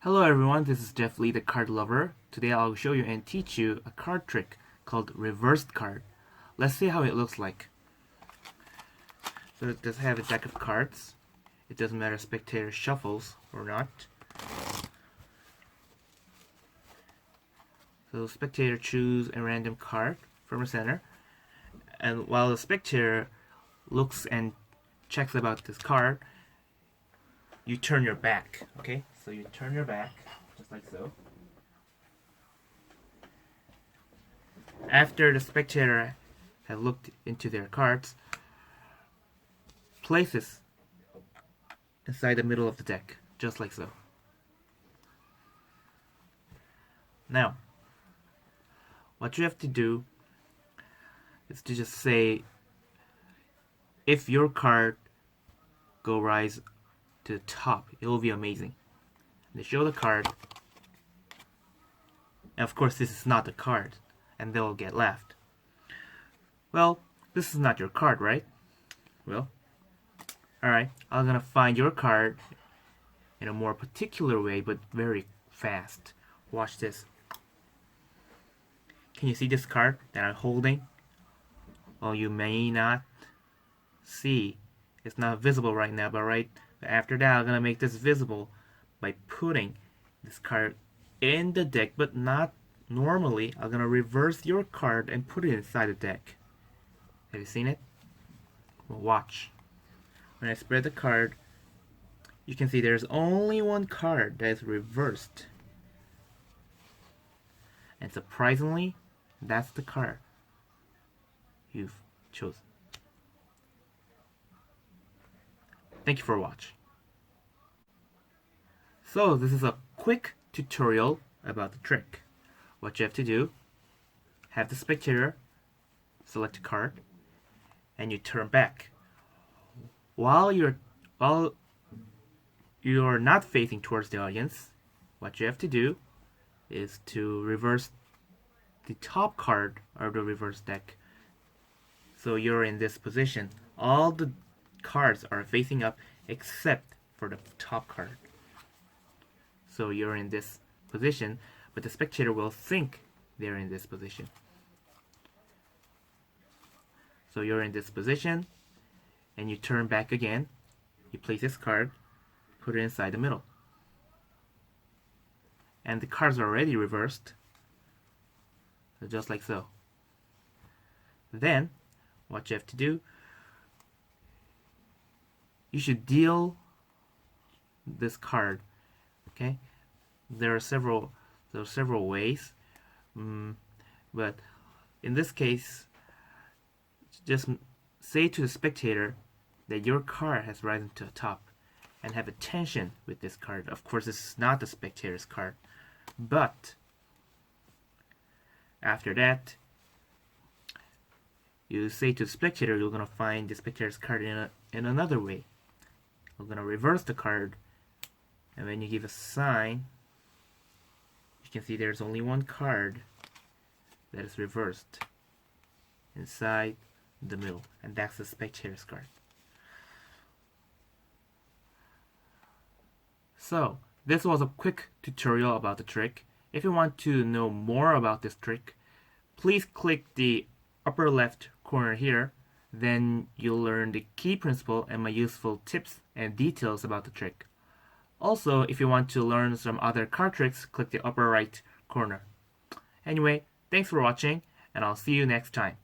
Hello everyone, this is Jeff Lee, the card lover. Today I'll show you and teach you a card trick called reversed card. Let's see how it looks like. So it does have a deck of cards. It doesn't matter if spectator shuffles or not. So the spectator choose a random card from the center, and while the spectator looks and checks about this card, you turn your back, okay? So you turn your back, just like so. After the spectator has looked into their cards, place this inside the middle of the deck, just like so. Now, what you have to do is to just say, if your card go rise to the top, it will be amazing. They show the card, and of course this is not the card, and they'll get laughed. Well, this is not your card, right? Well, alright, I'm gonna find your card in a more particular way, but very fast. Watch this. Can you see this card that I'm holding? Well, you may not see. It's not visible right now, but right after that, I'm gonna make this visible by putting this card in the deck, but not normally. I'm gonna reverse your card and put it inside the deck. Have you seen it? Well, watch. When I spread the card, you can see there's only one card that is reversed. And surprisingly, that's the card you've chosen. Thank you for watching. So this is a quick tutorial about the trick. What you have to do, have the spectator select a card, and you turn back. While you're not facing towards the audience, what you have to do is to reverse the top card of the reverse deck. So you're in this position. All the cards are facing up except for the top card. So you're in this position, but the spectator will think they're in this position. So you're in this position, and you turn back again. You place this card, put it inside the middle. And the cards are already reversed, so just like so. Then, what you have to do, you should deal this card. Okay, there are several ways, but in this case, just say to the spectator that your card has risen to the top, and have a tension with this card. Of course, this is not the spectator's card, but after that, you say to the spectator you're gonna find the spectator's card in another way. We're gonna reverse the card. And when you give a sign, you can see there's only one card that is reversed inside the middle, and that's the spectator's card. So, this was a quick tutorial about the trick. If you want to know more about this trick, please click the upper left corner here. Then you'll learn the key principle and my useful tips and details about the trick. Also, if you want to learn some other card tricks, click the upper right corner. Anyway, thanks for watching, and I'll see you next time.